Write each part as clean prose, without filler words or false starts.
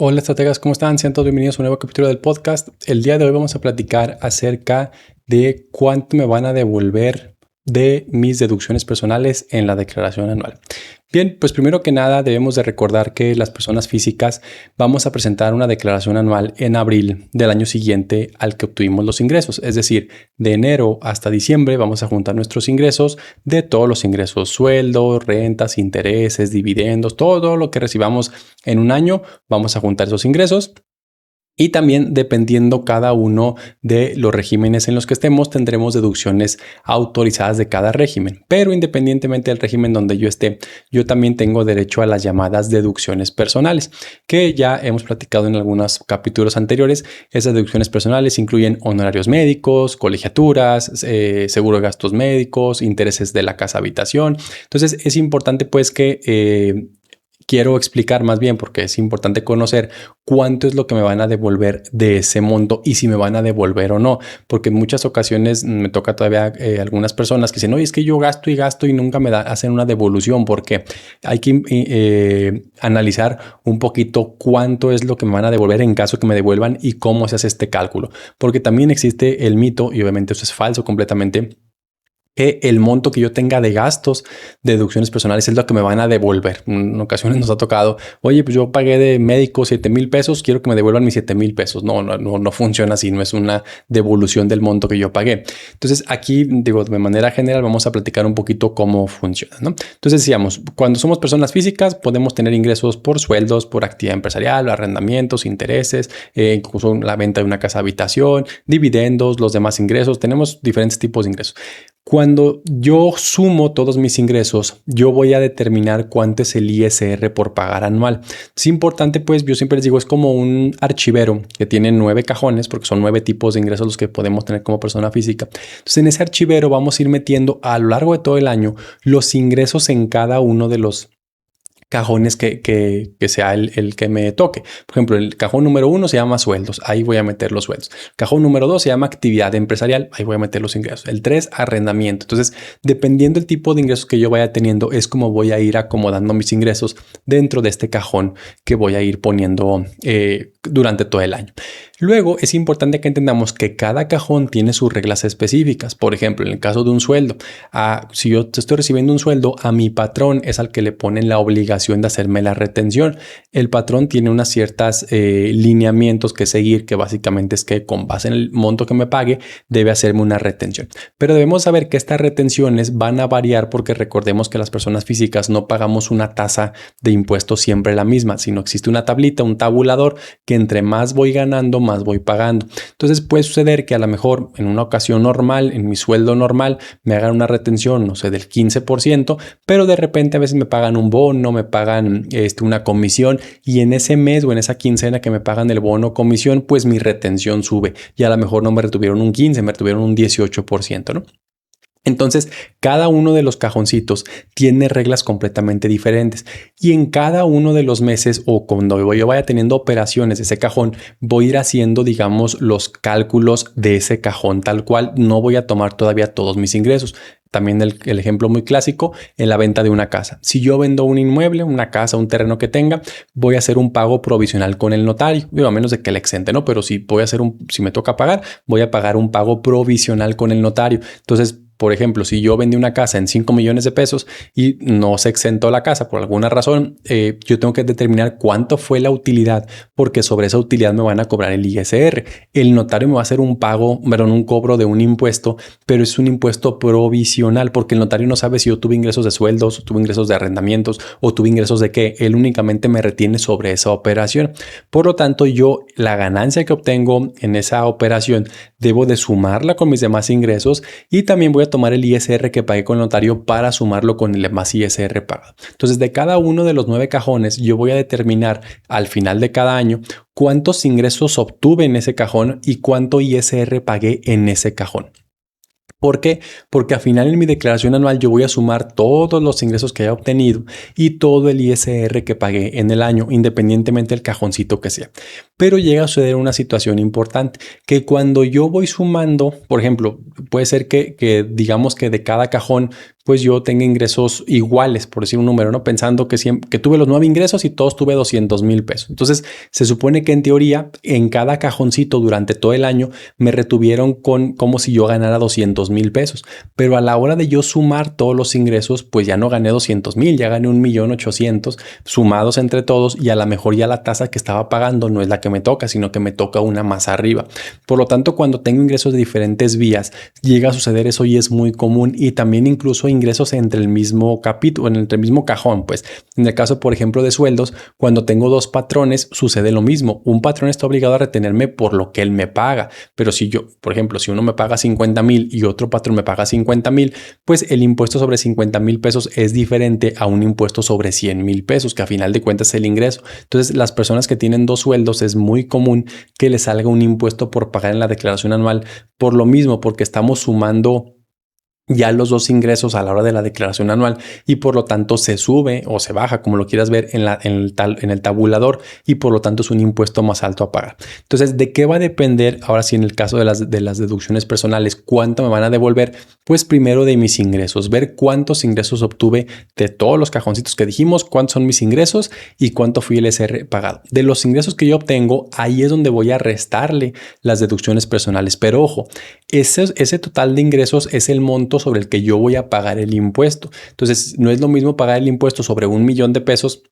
Hola estrategas, ¿cómo están? Sean todos bienvenidos a un nuevo capítulo del podcast. El día de hoy vamos a platicar acerca de cuánto me van a devolver de mis deducciones personales en la declaración anual. Bien, pues primero que nada debemos de recordar que las personas físicas vamos a presentar una declaración anual en abril del año siguiente al que obtuvimos los ingresos. Es decir, de enero hasta diciembre vamos a juntar nuestros ingresos de todos los ingresos, sueldos, rentas, intereses, dividendos, todo lo que recibamos en un año. Vamos a juntar esos ingresos. Y también dependiendo cada uno de los regímenes en los que estemos, tendremos deducciones autorizadas de cada régimen. Pero independientemente del régimen donde yo esté, yo también tengo derecho a las llamadas deducciones personales, que ya hemos platicado en algunos capítulos anteriores. Esas deducciones personales incluyen honorarios médicos, colegiaturas, seguro de gastos médicos, intereses de la casa habitación. Entonces es importante pues que quiero explicar más bien porque es importante conocer cuánto es lo que me van a devolver de ese monto y si me van a devolver o no, porque en muchas ocasiones me toca todavía algunas personas que dicen, oye, es que yo gasto y nunca me hacen una devolución, porque hay que analizar un poquito cuánto es lo que me van a devolver en caso que me devuelvan y cómo se hace este cálculo, porque también existe el mito, y obviamente eso es falso completamente, que el monto que yo tenga de gastos, de deducciones personales, es lo que me van a devolver. En ocasiones nos ha tocado, oye, pues yo pagué de médico 7,000 pesos, quiero que me devuelvan mis 7,000 pesos. No funciona así, no es una devolución del monto que yo pagué. Entonces aquí, digo, de manera general vamos a platicar un poquito cómo funciona, ¿no? Entonces decíamos, cuando somos personas físicas podemos tener ingresos por sueldos, por actividad empresarial, arrendamientos, intereses, incluso la venta de una casa habitación, dividendos, los demás ingresos. Tenemos diferentes tipos de ingresos. Cuando yo sumo todos mis ingresos, yo voy a determinar cuánto es el ISR por pagar anual. Es importante, pues yo siempre les digo, es como un archivero que tiene 9 cajones, porque son 9 tipos de ingresos los que podemos tener como persona física. Entonces en ese archivero vamos a ir metiendo a lo largo de todo el año los ingresos en cada uno de los cajones que sea el que me toque. Por ejemplo, el cajón número 1 se llama sueldos, ahí voy a meter los sueldos. Cajón número 2 se llama actividad empresarial, ahí voy a meter los ingresos. El 3, arrendamiento. Entonces, dependiendo del tipo de ingresos que yo vaya teniendo, es como voy a ir acomodando mis ingresos dentro de este cajón que voy a ir poniendo durante todo el año. Luego, es importante que entendamos que cada cajón tiene sus reglas específicas. Por ejemplo, en el caso de un sueldo, si yo estoy recibiendo un sueldo, a mi patrón es al que le ponen la obligación de hacerme la retención. El patrón tiene unas ciertas lineamientos que seguir, que básicamente es que con base en el monto que me pague, debe hacerme una retención. Pero debemos saber que estas retenciones van a variar porque recordemos que las personas físicas no pagamos una tasa de impuestos siempre la misma, sino existe una tablita, un tabulador, que entre más voy ganando, más voy pagando. Entonces puede suceder que a lo mejor en una ocasión normal, en mi sueldo normal, me hagan una retención, no sé, del 15%, pero de repente a veces me pagan un bono, me pagan una comisión, y en ese mes o en esa quincena que me pagan el bono o comisión, pues mi retención sube y a lo mejor no me retuvieron un 15, me retuvieron un 18%, ¿no? Entonces, cada uno de los cajoncitos tiene reglas completamente diferentes y en cada uno de los meses o cuando yo vaya teniendo operaciones de ese cajón, voy a ir haciendo, digamos, los cálculos de ese cajón tal cual. No voy a tomar todavía todos mis ingresos. También el ejemplo muy clásico en la venta de una casa. Si yo vendo un inmueble, una casa, un terreno que tenga, voy a hacer un pago provisional con el notario, digo, a menos de que le exente, ¿no? Pero si si me toca pagar, voy a pagar un pago provisional con el notario. Entonces, por ejemplo, si yo vendí una casa en 5 millones de pesos y no se exentó la casa por alguna razón, yo tengo que determinar cuánto fue la utilidad, porque sobre esa utilidad me van a cobrar el ISR. El notario me va a hacer un cobro de un impuesto, pero es un impuesto provisional porque el notario no sabe si yo tuve ingresos de sueldos, o tuve ingresos de arrendamientos o tuve ingresos de qué. Él únicamente me retiene sobre esa operación. Por lo tanto, yo la ganancia que obtengo en esa operación debo de sumarla con mis demás ingresos y también voy a tomar el ISR que pagué con el notario para sumarlo con el demás ISR pagado. Entonces, de cada uno de los 9 cajones, yo voy a determinar al final de cada año cuántos ingresos obtuve en ese cajón y cuánto ISR pagué en ese cajón. ¿Por qué? Porque al final en mi declaración anual yo voy a sumar todos los ingresos que haya obtenido y todo el ISR que pagué en el año, independientemente del cajoncito que sea. Pero llega a suceder una situación importante, que cuando yo voy sumando, por ejemplo, puede ser que digamos que de cada cajón pues yo tenga ingresos iguales, por decir un número, ¿no? Pensando que tuve los 9 ingresos y todos tuve 200,000 pesos. Entonces, se supone que en teoría, en cada cajoncito durante todo el año me retuvieron como si yo ganara 200,000 pesos. Pero a la hora de yo sumar todos los ingresos, pues ya no gané 200,000, ya gané 1,800,000 sumados entre todos, y a lo mejor ya la tasa que estaba pagando no es la que me toca, sino que me toca una más arriba. Por lo tanto, cuando tengo ingresos de diferentes vías, llega a suceder eso y es muy común, y también incluso ingresos entre el mismo capítulo, entre el mismo cajón. Pues en el caso, por ejemplo, de sueldos, cuando tengo dos patrones, sucede lo mismo. Un patrón está obligado a retenerme por lo que él me paga, pero si yo, por ejemplo, si uno me paga 50,000 y otro patrón me paga 50,000, pues el impuesto sobre 50,000 pesos es diferente a un impuesto sobre 100,000 pesos, que a final de cuentas es el ingreso. Entonces, las personas que tienen dos sueldos es muy común que les salga un impuesto por pagar en la declaración anual, por lo mismo, porque estamos sumando ya los dos ingresos a la hora de la declaración anual, y por lo tanto se sube o se baja, como lo quieras ver, en el tabulador, y por lo tanto es un impuesto más alto a pagar. Entonces, ¿de qué va a depender ahora sí en el caso de las deducciones personales cuánto me van a devolver? Pues primero de mis ingresos, ver cuántos ingresos obtuve de todos los cajoncitos que dijimos, cuántos son mis ingresos y cuánto fue el ISR pagado. De los ingresos que yo obtengo, ahí es donde voy a restarle las deducciones personales. Pero ojo, ese total de ingresos es el monto sobre el que yo voy a pagar el impuesto. Entonces, no es lo mismo pagar el impuesto sobre 1,000,000 de pesos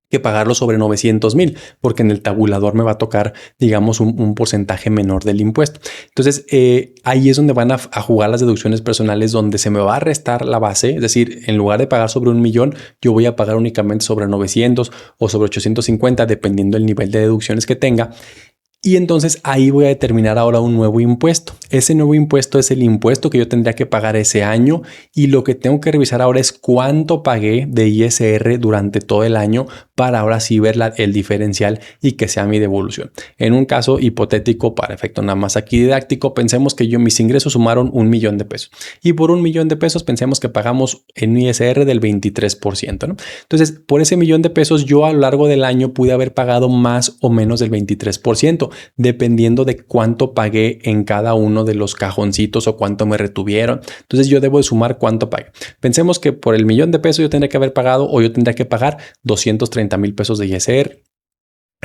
que pagarlo sobre 900,000, porque en el tabulador me va a tocar, digamos, un porcentaje menor del impuesto. Entonces, ahí es donde van a jugar las deducciones personales, donde se me va a restar la base. Es decir, en lugar de pagar sobre 1,000,000, yo voy a pagar únicamente sobre 900 o sobre 850, dependiendo del nivel de deducciones que tenga. Y entonces ahí voy a determinar ahora un nuevo impuesto. Ese nuevo impuesto es el impuesto que yo tendría que pagar ese año, y lo que tengo que revisar ahora es cuánto pagué de ISR durante todo el año para ahora sí ver el diferencial y que sea mi devolución. En un caso hipotético, para efecto nada más aquí didáctico, pensemos que mis ingresos sumaron 1,000,000 de pesos, y por 1,000,000 de pesos pensemos que pagamos en ISR del 23%, ¿no? Entonces, por ese 1,000,000 de pesos yo a lo largo del año pude haber pagado más o menos del 23%. Dependiendo de cuánto pagué en cada uno de los cajoncitos o cuánto me retuvieron. Entonces, yo debo de sumar cuánto pagué. Pensemos que por el 1,000,000 de pesos yo tendría que haber pagado, o yo tendría que pagar 230,000 pesos de ISR.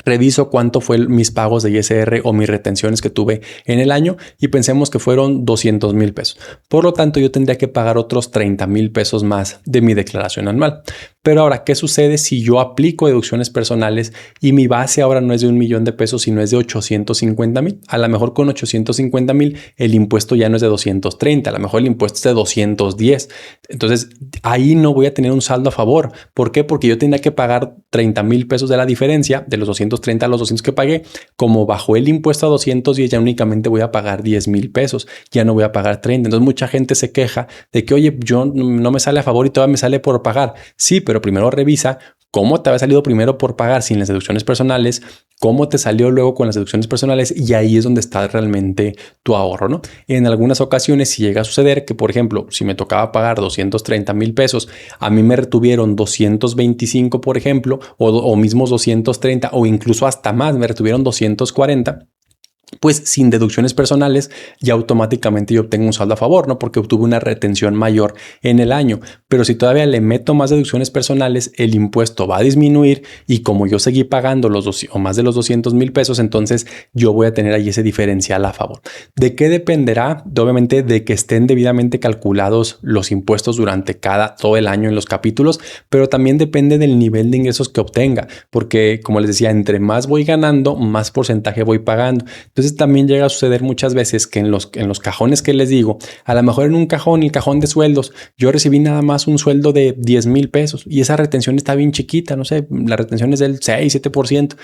Reviso cuánto fue mis pagos de ISR o mis retenciones que tuve en el año, y pensemos que fueron 200,000 pesos. Por lo tanto, yo tendría que pagar otros 30,000 pesos más de mi declaración anual. Pero ahora, ¿qué sucede si yo aplico deducciones personales y mi base ahora no es de 1,000,000 de pesos, sino es de 850,000? A lo mejor con 850,000 el impuesto ya no es de 230, a lo mejor el impuesto es de 210. Entonces, ahí no voy a tener un saldo a favor. ¿Por qué? Porque yo tendría que pagar 30,000 pesos de la diferencia, de los 230 a los 200 que pagué. Como bajó el impuesto a 210, ya únicamente voy a pagar 10,000 pesos, ya no voy a pagar 30. Entonces, mucha gente se queja de que, oye, yo no me sale a favor y todavía me sale por pagar. Sí, pero primero revisa cómo te había salido primero por pagar sin las deducciones personales, cómo te salió luego con las deducciones personales, y ahí es donde está realmente tu ahorro, ¿no? En algunas ocasiones, si llega a suceder que, por ejemplo, si me tocaba pagar 230,000 pesos, a mí me retuvieron 225, por ejemplo, o mismos 230, o incluso hasta más, me retuvieron 240. Pues sin deducciones personales ya automáticamente yo obtengo un saldo a favor, ¿no? Porque obtuve una retención mayor en el año. Pero si todavía le meto más deducciones personales, el impuesto va a disminuir, y como yo seguí pagando los o más de los 200,000 pesos, entonces yo voy a tener ahí ese diferencial a favor. ¿De qué dependerá? Obviamente de que estén debidamente calculados los impuestos durante todo el año en los capítulos, pero también depende del nivel de ingresos que obtenga, porque como les decía, entre más voy ganando, más porcentaje voy pagando. Entonces, también llega a suceder muchas veces que en los cajones que les digo, a lo mejor en un cajón, el cajón de sueldos, yo recibí nada más un sueldo de 10,000 pesos, y esa retención está bien chiquita, no sé, la retención es del 6-7%.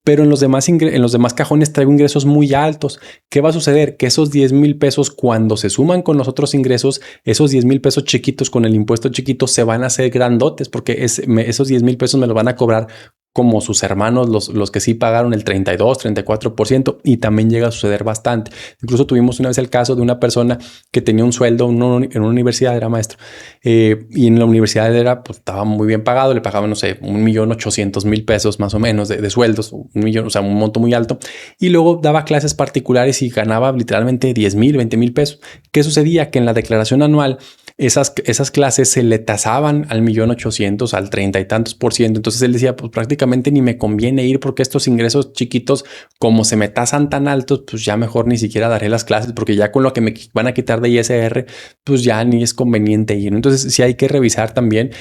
Pero en los demás cajones traigo ingresos muy altos. ¿Qué va a suceder? Que esos 10,000 pesos, cuando se suman con los otros ingresos, esos 10,000 pesos chiquitos con el impuesto chiquito se van a hacer grandotes, porque esos 10,000 pesos me los van a cobrar como sus hermanos, los que sí pagaron el 32-34%, y también llega a suceder bastante. Incluso tuvimos una vez el caso de una persona que tenía un sueldo en una universidad, era maestro, y en la universidad pues, estaba muy bien pagado, le pagaban, no sé, 1,800,000 pesos más o menos de sueldos, 1,000,000, o sea, un monto muy alto, y luego daba clases particulares y ganaba literalmente 10,000, 20,000 pesos. ¿Qué sucedía? Que en la declaración anual esas clases se le tasaban al 1.800.000, al 30 y tantos por ciento. Entonces él decía, pues prácticamente ni me conviene ir porque estos ingresos chiquitos, como se me tasan tan altos, pues ya mejor ni siquiera daré las clases porque ya con lo que me van a quitar de ISR, pues ya ni es conveniente ir. Entonces sí hay que revisar también,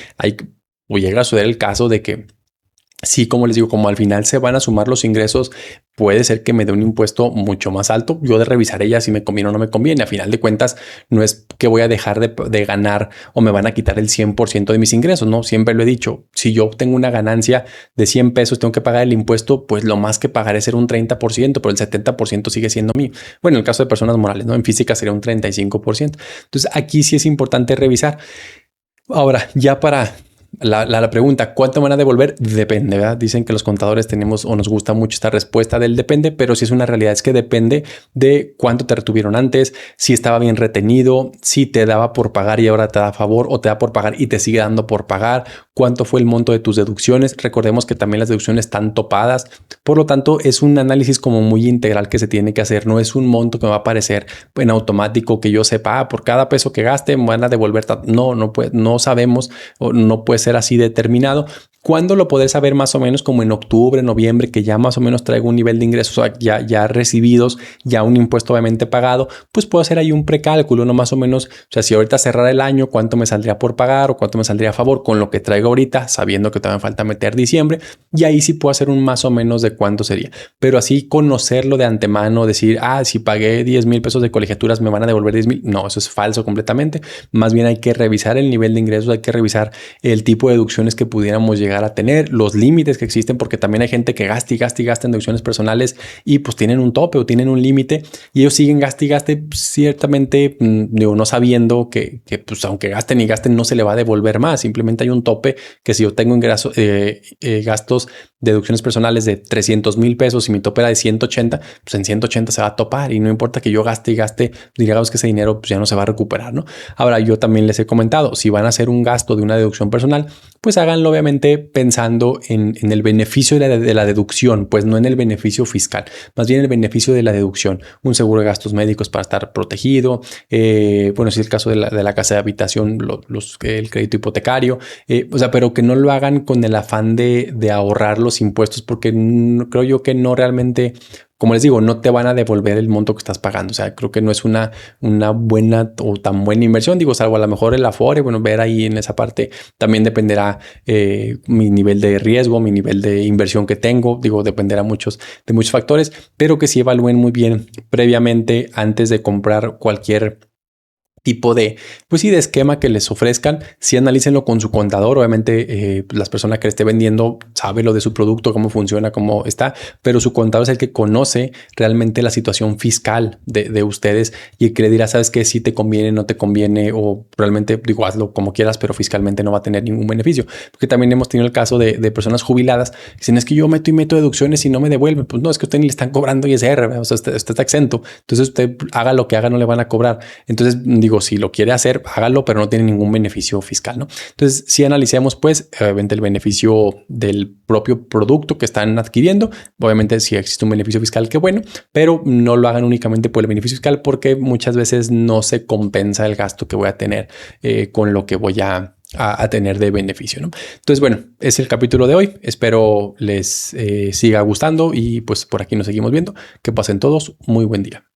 o llega a suceder el caso de que sí, como les digo, como al final se van a sumar los ingresos, puede ser que me dé un impuesto mucho más alto. Yo revisaré ya si me conviene o no me conviene. A final de cuentas, no es que voy a dejar de ganar o me van a quitar el 100% de mis ingresos. No, siempre lo he dicho. Si yo tengo una ganancia de 100 pesos, tengo que pagar el impuesto, pues lo más que pagaré será un 30%, pero el 70% sigue siendo mío. Bueno, en el caso de personas morales, ¿no? En física sería un 35%. Entonces aquí sí es importante revisar. Ahora, ya para la pregunta, ¿cuánto van a devolver? Depende, ¿verdad? Dicen que los contadores tenemos o nos gusta mucho esta respuesta del depende, pero si es una realidad, es que depende de cuánto te retuvieron antes, si estaba bien retenido, si te daba por pagar y ahora te da a favor, o te da por pagar y te sigue dando por pagar, cuánto fue el monto de tus deducciones. Recordemos que también las deducciones están topadas, por lo tanto es un análisis como muy integral que se tiene que hacer. No es un monto que me va a aparecer en automático que yo sepa, por cada peso que gaste me van a devolver. No sabemos o no puede ser así determinado. ¿Cuándo lo podré saber? Más o menos como en octubre, noviembre, que ya más o menos traigo un nivel de ingresos ya recibidos, ya un impuesto obviamente pagado, pues puedo hacer ahí un precálculo, ¿no? Más o menos, o sea, si ahorita cerrara el año, ¿cuánto me saldría por pagar o cuánto me saldría a favor con lo que traigo ahorita, sabiendo que todavía me falta meter diciembre? Y ahí sí puedo hacer un más o menos de cuánto sería. Pero así conocerlo de antemano, decir, si pagué 10,000 pesos de colegiaturas, me van a devolver 10,000. No, eso es falso completamente. Más bien hay que revisar el nivel de ingresos, hay que revisar el tipo de deducciones que pudiéramos llegar a tener, los límites que existen, porque también hay gente que gasta y gasta y gasta en deducciones personales y pues tienen un tope o tienen un límite y ellos siguen gaste y gaste, ciertamente, digo, no sabiendo que pues aunque gasten y gasten no se le va a devolver más. Simplemente hay un tope que si yo tengo gastos de deducciones personales de 300,000 pesos y mi tope era de 180, pues en 180 se va a topar y no importa que yo gaste y gaste, digamos que ese dinero pues ya no se va a recuperar, ¿no? Ahora, yo también les he comentado, si van a hacer un gasto de una deducción personal, pues háganlo obviamente pensando en el beneficio de la deducción, pues no en el beneficio fiscal, más bien el beneficio de la deducción. Un seguro de gastos médicos para estar protegido, bueno, si es el caso de la casa de habitación, el crédito hipotecario, o sea, pero que no lo hagan con el afán de ahorrar los impuestos, porque creo yo que no realmente, como les digo, no te van a devolver el monto que estás pagando. O sea, creo que no es una buena o tan buena inversión. Digo, salvo a lo mejor el Afore, bueno, ver ahí en esa parte también dependerá mi nivel de riesgo, mi nivel de inversión que tengo. Digo, dependerá de muchos factores, pero que sí evalúen muy bien previamente antes de comprar cualquier tipo de, pues sí, de esquema que les ofrezcan. Si analícenlo con su contador, obviamente las personas que le esté vendiendo sabe lo de su producto, cómo funciona, cómo está, pero su contador es el que conoce realmente la situación fiscal de ustedes y el que le dirá, sabes que si te conviene, no te conviene, o realmente digo, hazlo como quieras, pero fiscalmente no va a tener ningún beneficio. Porque también hemos tenido el caso de personas jubiladas que dicen, es que yo meto y meto deducciones y no me devuelven. Pues no, es que a usted ni le están cobrando ISR, o sea, usted está exento. Entonces usted haga lo que haga, no le van a cobrar. Entonces digo, si lo quiere hacer, hágalo, pero no tiene ningún beneficio fiscal, ¿no? Entonces, si analicemos, pues, obviamente el beneficio del propio producto que están adquiriendo, obviamente si existe un beneficio fiscal, qué bueno, pero no lo hagan únicamente por el beneficio fiscal porque muchas veces no se compensa el gasto que voy a tener con lo que voy a tener de beneficio, ¿no? Entonces, bueno, es el capítulo de hoy. Espero les siga gustando y pues por aquí nos seguimos viendo. Que pasen todos muy buen día.